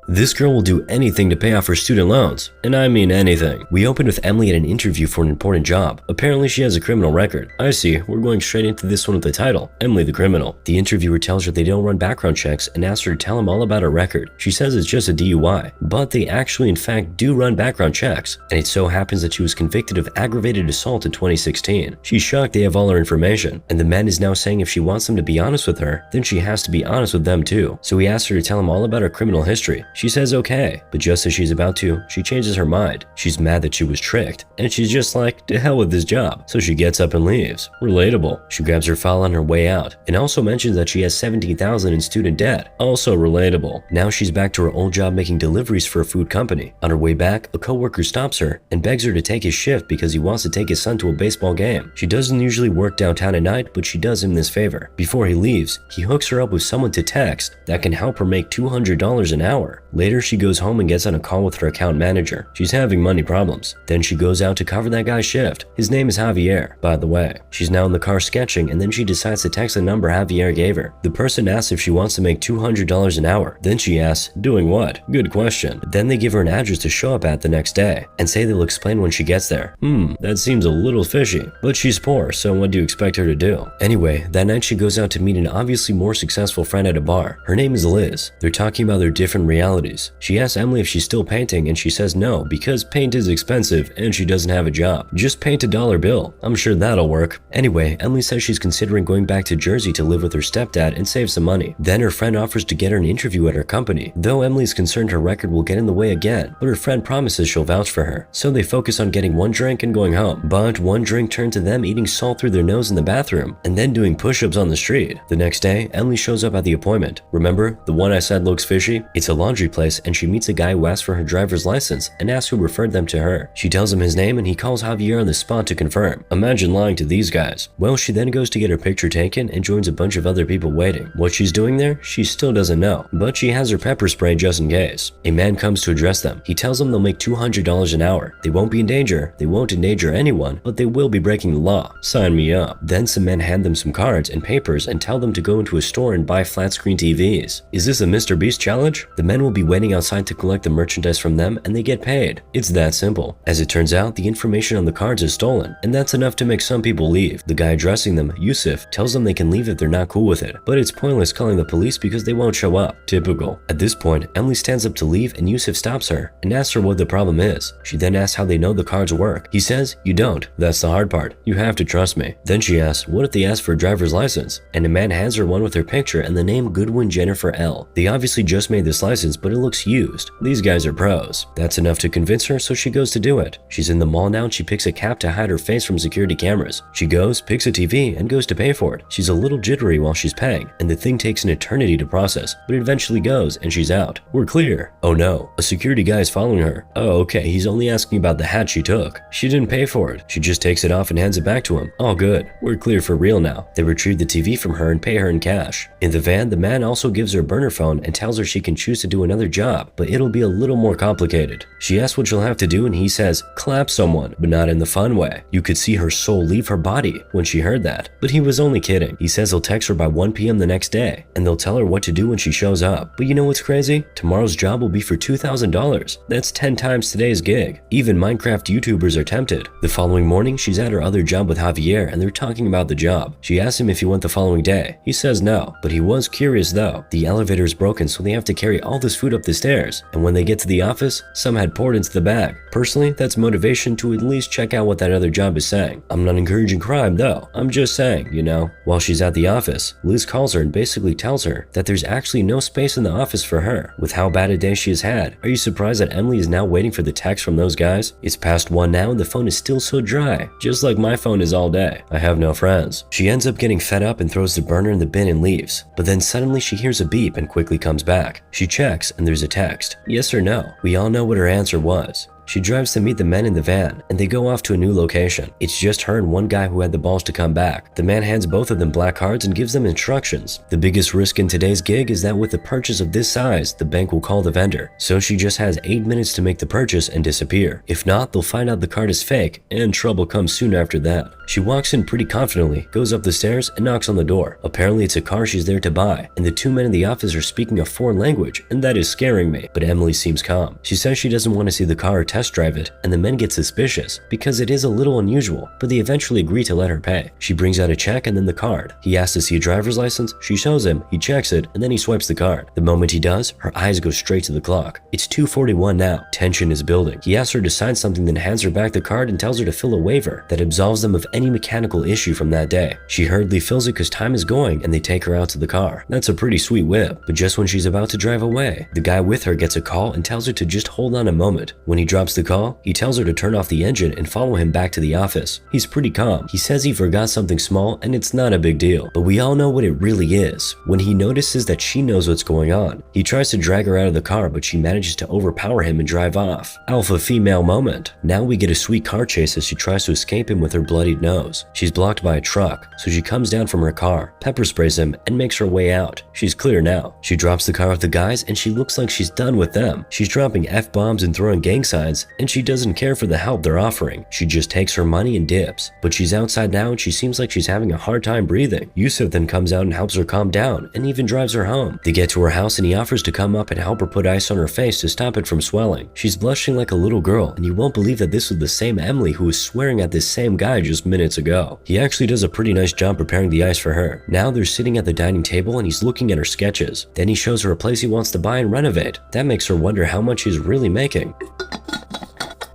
This girl will do anything to pay off her student loans, and I mean anything. We opened with Emily at an interview for an important job. Apparently she has a criminal record. I see, we're going straight into this one with the title, Emily the Criminal. The interviewer tells her they don't run background checks and asks her to tell him all about her record. She says it's just a DUI, but they actually in fact do run background checks, and it so happens that she was convicted of aggravated assault in 2016. She's shocked they have all her information, and the man is now saying if she wants them to be honest with her, then she has to be honest with them too. So he asks her to tell him all about her criminal history. She says okay, but just as she's about to, she changes her mind. She's mad that she was tricked, and she's just like, to hell with this job. So she gets up and leaves. Relatable. She grabs her file on her way out, and also mentions that she has $17,000 in student debt. Also relatable. Now she's back to her old job making deliveries for a food company. On her way back, a coworker stops her and begs her to take his shift because he wants to take his son to a baseball game. She doesn't usually work downtown at night, but she does him this favor. Before he leaves, he hooks her up with someone to text that can help her make $200 an hour. Later, she goes home and gets on a call with her account manager. She's having money problems. Then she goes out to cover that guy's shift. His name is Javier, by the way. She's now in the car sketching, and then she decides to text the number Javier gave her. The person asks if she wants to make $200 an hour. Then she asks, doing what? Good question. Then they give her an address to show up at the next day, and say they'll explain when she gets there. That seems a little fishy. But she's poor, so what do you expect her to do? Anyway, that night she goes out to meet an obviously more successful friend at a bar. Her name is Liz. They're talking about their different realities. She asks Emily if she's still painting, and she says no, because paint is expensive and she doesn't have a job. Just paint a dollar bill. I'm sure that'll work. Anyway, Emily says she's considering going back to Jersey to live with her stepdad and save some money. Then her friend offers to get her an interview at her company. Though Emily's concerned her record will get in the way again, but her friend promises she'll vouch for her. So they focus on getting one drink and going home. But one drink turned to them eating salt through their nose in the bathroom and then doing push-ups on the street. The next day, Emily shows up at the appointment. Remember, the one I said looks fishy? It's a laundry place, and she meets a guy who asks for her driver's license and asks who referred them to her. She tells him his name and he calls Javier on the spot to confirm. Imagine lying to these guys. Well, she then goes to get her picture taken and joins a bunch of other people waiting. What she's doing there, she still doesn't know, but she has her pepper spray just in case. A man comes to address them. He tells them they'll make $200 an hour. They won't be in danger, they won't endanger anyone, but they will be breaking the law. Sign me up. Then some men hand them some cards and papers and tell them to go into a store and buy flat screen TVs. Is this a Mr. Beast challenge? The men will be waiting outside to collect the merchandise from them and they get paid. It's that simple. As it turns out, the information on the cards is stolen, and that's enough to make some people leave. The guy addressing them, Yusuf, tells them they can leave if they're not cool with it, but it's pointless calling the police because they won't show up. Typical. At this point, Emily stands up to leave and Yusuf stops her and asks her what the problem is. She then asks how they know the cards work. He says, you don't. That's the hard part. You have to trust me. Then she asks, what if they ask for a driver's license? And a man hands her one with her picture and the name Goodwin Jennifer L. They obviously just made this license, but it looks used. These guys are pros. That's enough to convince her, so she goes to do it. She's in the mall now and she picks a cap to hide her face from security cameras. She goes, picks a TV, and goes to pay for it. She's a little jittery while she's paying, and the thing takes an eternity to process, but it eventually goes and she's out. We're clear. Oh no, a security guy is following her. Oh okay, he's only asking about the hat she took. She didn't pay for it. She just takes it off and hands it back to him. All good. We're clear for real now. They retrieve the TV from her and pay her in cash. In the van, the man also gives her a burner phone and tells her she can choose to do another job, but it'll be a little more complicated. She asks what she'll have to do and he says, clap someone, but not in the fun way. You could see her soul leave her body when she heard that, but he was only kidding. He says he'll text her by 1 p.m. the next day, and they'll tell her what to do when she shows up. But you know what's crazy? Tomorrow's job will be for $2,000. That's 10 times today's gig. Even Minecraft YouTubers are tempted. The following morning, she's at her other job with Javier and they're talking about the job. She asks him if he went the following day. He says no, but he was curious though. The elevator is broken, so they have to carry all this food up the stairs, and when they get to the office, some had poured into the bag. Personally, that's motivation to at least check out what that other job is saying. I'm not encouraging crime though, I'm just saying, you know. While she's at the office, Liz calls her and basically tells her that there's actually no space in the office for her. With how bad a day she has had, are you surprised that Emily is now waiting for the text from those guys? It's past 1 now and the phone is still so dry, just like my phone is all day. I have no friends. She ends up getting fed up and throws the burner in the bin and leaves, but then suddenly she hears a beep and quickly comes back. She checks and there's a text. Yes or no? We all know what her answer was. She drives to meet the men in the van, and they go off to a new location. It's just her and one guy who had the balls to come back. The man hands both of them black cards and gives them instructions. The biggest risk in today's gig is that with a purchase of this size, the bank will call the vendor. So she just has 8 minutes to make the purchase and disappear. If not, they'll find out the card is fake, and trouble comes soon after that. She walks in pretty confidently, goes up the stairs, and knocks on the door. Apparently it's a car she's there to buy, and the two men in the office are speaking a foreign language, and that is scaring me. But Emily seems calm. She says she doesn't want to see the car or test drive it, and the men get suspicious because it is a little unusual, but they eventually agree to let her pay. She brings out a check and then the card. He asks to see a driver's license, she shows him, he checks it, and then he swipes the card. The moment he does, her eyes go straight to the clock. It's 2:41 now. Tension is building. He asks her to sign something, then hands her back the card and tells her to fill a waiver that absolves them of any mechanical issue from that day. She hurriedly fills it because time is going, and they take her out to the car. That's a pretty sweet whip, but just when she's about to drive away, the guy with her gets a call and tells her to just hold on a moment. When he drops the call, he tells her to turn off the engine and follow him back to the office. He's pretty calm. He says he forgot something small and it's not a big deal, but we all know what it really is. When he notices that she knows what's going on, he tries to drag her out of the car, but she manages to overpower him and drive off. Alpha female moment. Now we get a sweet car chase as she tries to escape him with her bloodied nose. She's blocked by a truck, so she comes down from her car, pepper sprays him, and makes her way out. She's clear now. She drops the car with the guys and she looks like she's done with them. She's dropping F-bombs and throwing gang signs, and she doesn't care for the help they're offering. She just takes her money and dips. But she's outside now and she seems like she's having a hard time breathing. Yusuf then comes out and helps her calm down and even drives her home. They get to her house and he offers to come up and help her put ice on her face to stop it from swelling. She's blushing like a little girl, and you won't believe that this was the same Emily who was swearing at this same guy just minutes ago. He actually does a pretty nice job preparing the ice for her. Now they're sitting at the dining table and he's looking at her sketches. Then he shows her a place he wants to buy and renovate. That makes her wonder how much he's really making.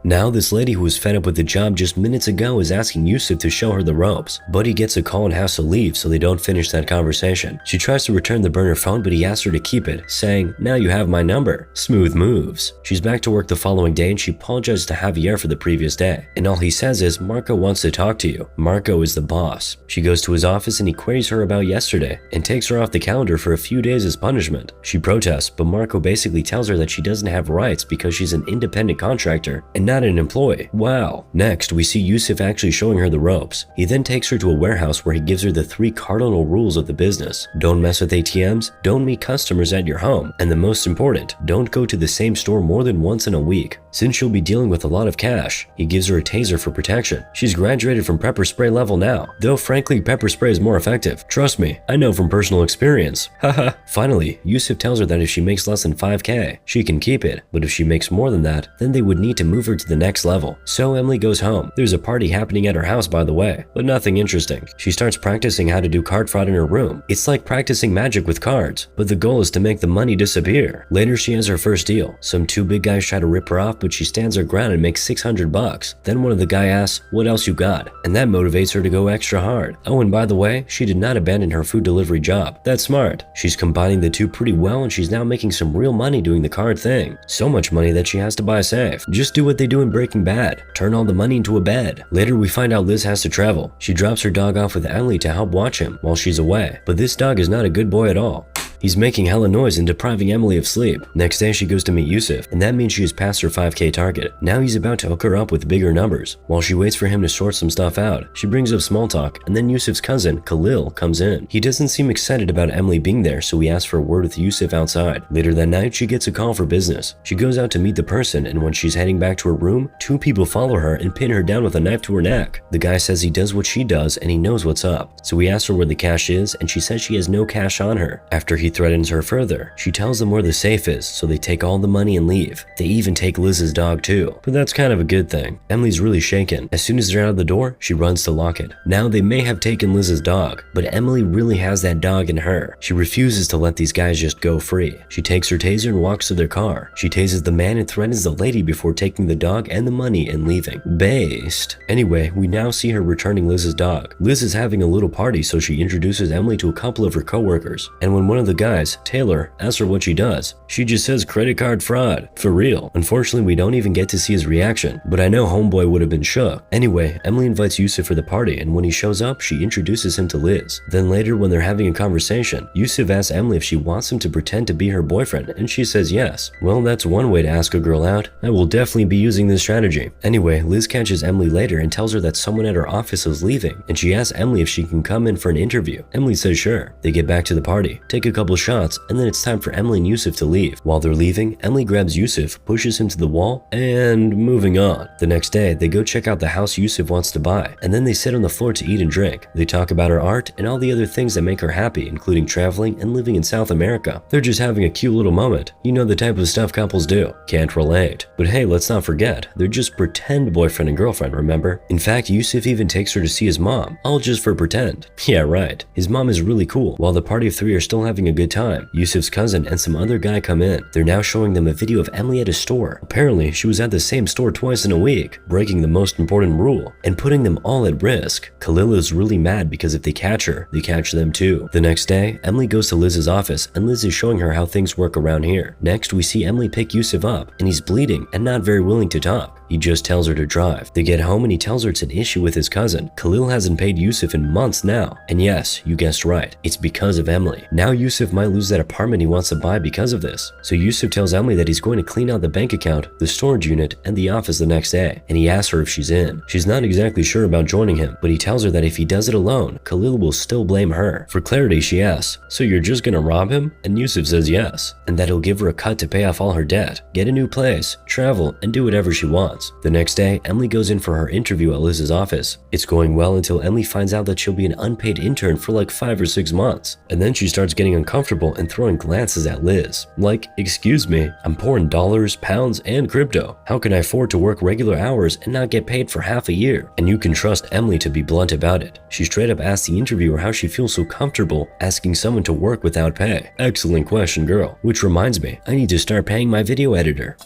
Now this lady who was fed up with the job just minutes ago is asking Yusuf to show her the ropes, but he gets a call and has to leave so they don't finish that conversation. She tries to return the burner phone, but he asks her to keep it, saying, "Now you have my number." Smooth moves. She's back to work the following day and she apologizes to Javier for the previous day. And all he says is, "Marco wants to talk to you." Marco is the boss. She goes to his office and he queries her about yesterday and takes her off the calendar for a few days as punishment. She protests, but Marco basically tells her that she doesn't have rights because she's an independent contractor and not an employee. Wow. Next, we see Yusuf actually showing her the ropes. He then takes her to a warehouse where he gives her the 3 cardinal rules of the business. Don't mess with ATMs, don't meet customers at your home, and the most important, don't go to the same store more than once in a week. Since she'll be dealing with a lot of cash, he gives her a taser for protection. She's graduated from pepper spray level now, though frankly pepper spray is more effective. Trust me, I know from personal experience. Haha. Finally, Yusuf tells her that if she makes less than 5K, she can keep it, but if she makes more than that, then they would need to move her to the next level. So Emily goes home. There's a party happening at her house, by the way, but nothing interesting. She starts practicing how to do card fraud in her room. It's like practicing magic with cards, but the goal is to make the money disappear. Later she has her first deal. Some 2 big guys try to rip her off, but she stands her ground and makes $600. Then one of the guy asks, "What else you got?" And that motivates her to go extra hard. Oh, and by the way, she did not abandon her food delivery job. That's smart. She's combining the two pretty well, and she's now making some real money doing the card thing. So much money that she has to buy a safe. Just do what they do in Breaking Bad. Turn all the money into a bed. Later we find out Liz has to travel. She drops her dog off with Emily to help watch him while she's away. But this dog is not a good boy at all. He's making hella noise and depriving Emily of sleep. Next day she goes to meet Yusuf, and that means she has passed her 5K target. Now he's about to hook her up with bigger numbers. While she waits for him to sort some stuff out, she brings up small talk, and then Yusuf's cousin, Khalil, comes in. He doesn't seem excited about Emily being there, so he asks for a word with Yusuf outside. Later that night, she gets a call for business. She goes out to meet the person, and when she's heading back to her room, 2 people follow her and pin her down with a knife to her neck. The guy says he does what she does and he knows what's up. So he asks her where the cash is, and she says she has no cash on her. After he threatens her further, she tells them where the safe is, so they take all the money and leave. They even take Liz's dog too, but that's kind of a good thing. Emily's really shaken. As soon as they're out of the door, she runs to lock it. Now they may have taken Liz's dog, but Emily really has that dog in her. She refuses to let these guys just go free. She takes her taser and walks to their car. She tases the man and threatens the lady before taking the dog and the money and leaving. Based. Anyway, we now see her returning Liz's dog. Liz is having a little party, so she introduces Emily to a couple of her coworkers, and when one of the guys, Taylor, asks her what she does. She just says credit card fraud. For real. Unfortunately, we don't even get to see his reaction, but I know homeboy would have been shook. Anyway, Emily invites Yusuf for the party, and when he shows up, she introduces him to Liz. Then later, when they're having a conversation, Yusuf asks Emily if she wants him to pretend to be her boyfriend, and she says yes. Well, that's one way to ask a girl out. I will definitely be using this strategy. Anyway, Liz catches Emily later and tells her that someone at her office is leaving, and she asks Emily if she can come in for an interview. Emily says sure. They get back to the party, take a couple shots, and then it's time for Emily and Yusuf to leave. While they're leaving, Emily grabs Yusuf, pushes him to the wall, and moving on. The next day, they go check out the house Yusuf wants to buy, and then they sit on the floor to eat and drink. They talk about her art and all the other things that make her happy, including traveling and living in South America. They're just having a cute little moment. You know the type of stuff couples do. Can't relate. But hey, let's not forget, they're just pretend boyfriend and girlfriend, remember? In fact, Yusuf even takes her to see his mom, all just for pretend. Yeah, right. His mom is really cool. While the party of three are still having a good time, Yusuf's cousin and some other guy come in. They're now showing them a video of Emily at a store. Apparently, she was at the same store twice in a week, breaking the most important rule, and putting them all at risk. Khalil is really mad because if they catch her, they catch them too. The next day, Emily goes to Liz's office, and Liz is showing her how things work around here. Next, we see Emily pick Yusuf up, and he's bleeding and not very willing to talk. He just tells her to drive. They get home and he tells her it's an issue with his cousin. Khalil hasn't paid Yusuf in months now. And yes, you guessed right, it's because of Emily. Now Yusuf might lose that apartment he wants to buy because of this. So Yusuf tells Emily that he's going to clean out the bank account, the storage unit, and the office the next day. And he asks her if she's in. She's not exactly sure about joining him, but he tells her that if he does it alone, Khalil will still blame her. For clarity, she asks, so you're just gonna rob him? And Yusuf says yes. And that he'll give her a cut to pay off all her debt, get a new place, travel, and do whatever she wants. The next day, Emily goes in for her interview at Liz's office. It's going well until Emily finds out that she'll be an unpaid intern for like 5 or 6 months. And then she starts getting uncomfortable and throwing glances at Liz. Like, excuse me, I'm poor in dollars, pounds, and crypto. How can I afford to work regular hours and not get paid for half a year? And you can trust Emily to be blunt about it. She straight up asks the interviewer how she feels so comfortable asking someone to work without pay. Excellent question, girl. Which reminds me, I need to start paying my video editor.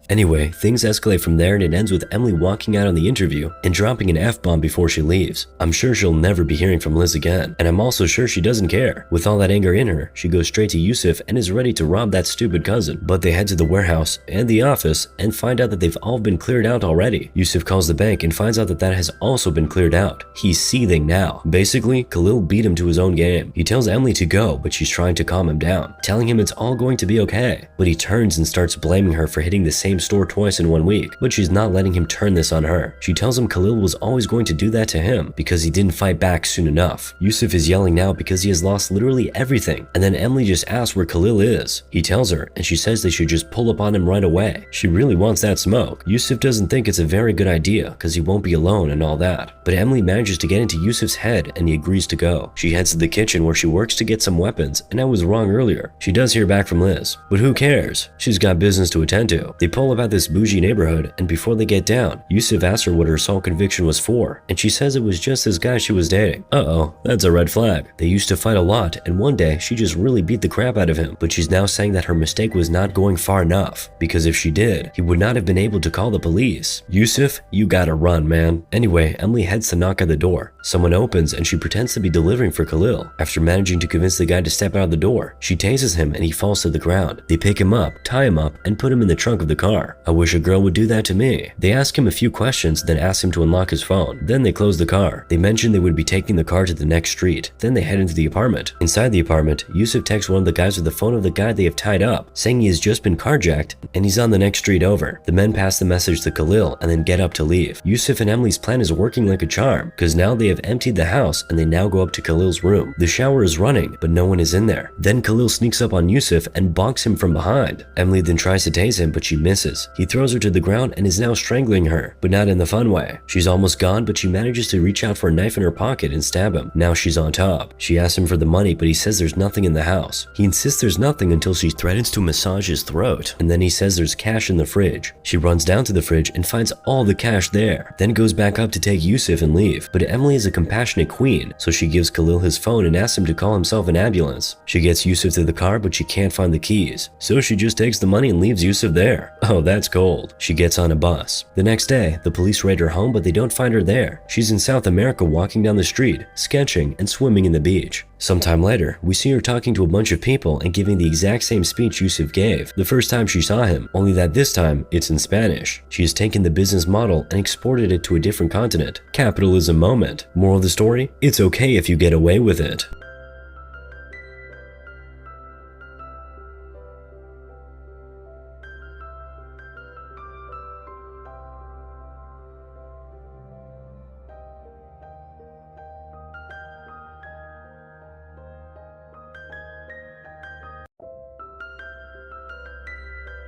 Anyway, things escalate from there and it ends with Emily walking out on the interview and dropping an F-bomb before she leaves. I'm sure she'll never be hearing from Liz again, and I'm also sure she doesn't care. With all that anger in her, she goes straight to Yusuf and is ready to rob that stupid cousin. But they head to the warehouse and the office and find out that they've all been cleared out already. Yusuf calls the bank and finds out that that has also been cleared out. He's seething now. Basically, Khalil beat him to his own game. He tells Emily to go, but she's trying to calm him down, telling him it's all going to be okay. But he turns and starts blaming her for hitting the same store twice in 1 week, but she's not letting him turn this on her. She tells him Khalil was always going to do that to him because he didn't fight back soon enough. Yusuf is yelling now because he has lost literally everything, and then Emily just asks where Khalil is. He tells her, and she says they should just pull up on him right away. She really wants that smoke. Yusuf doesn't think it's a very good idea because he won't be alone and all that. But Emily manages to get into Yusuf's head and he agrees to go. She heads to the kitchen where she works to get some weapons, and I was wrong earlier. She does hear back from Liz, but who cares? She's got business to attend to. They pull up at this bougie neighborhood, and before they get down, Yusuf asks her what her assault conviction was for, and she says it was just this guy she was dating. Uh-oh, that's a red flag. They used to fight a lot, and one day she just really beat the crap out of him, but she's now saying that her mistake was not going far enough, because if she did, he would not have been able to call the police. Yusuf, you gotta run, man. Anyway, Emily heads to knock at the door. Someone opens and she pretends to be delivering for Khalil. After managing to convince the guy to step out of the door, she tases him and he falls to the ground. They pick him up, tie him up, and put him in the trunk of the car. I wish a girl would do that to me. They ask him a few questions, then ask him to unlock his phone. Then they close the car. They mention they would be taking the car to the next street. Then they head into the apartment. Inside the apartment, Yusuf texts one of the guys with the phone of the guy they have tied up, saying he has just been carjacked and he's on the next street over. The men pass the message to Khalil and then get up to leave. Yusuf and Emily's plan is working like a charm, because now they have emptied the house and they now go up to Khalil's room. The shower is running, but no one is in there. Then Khalil sneaks up on Yusuf and bonks him from behind. Emily then tries to tase him, but she misses. He throws her to the ground and is now strangling her, but not in the fun way. She's almost gone, but she manages to reach out for a knife in her pocket and stab him. Now she's on top. She asks him for the money, but he says there's nothing in the house. He insists there's nothing until she threatens to massage his throat, and then he says there's cash in the fridge. She runs down to the fridge and finds all the cash there, then goes back up to take Yusuf and leave. But Emily is a compassionate queen, so she gives Khalil his phone and asks him to call himself an ambulance. She gets Yusuf to the car, but she can't find the keys, so she just takes the money and leaves Yusuf there. Oh, that's cold. She gets on a bus. The next day, the police raid her home, but they don't find her there. She's in South America walking down the street, sketching and swimming in the beach. Sometime later, we see her talking to a bunch of people and giving the exact same speech Yusuf gave the first time she saw him, only that this time it's in Spanish. She has taken the business model and exported it to a different continent. Capitalism moment. Moral of the story? It's okay if you get away with it.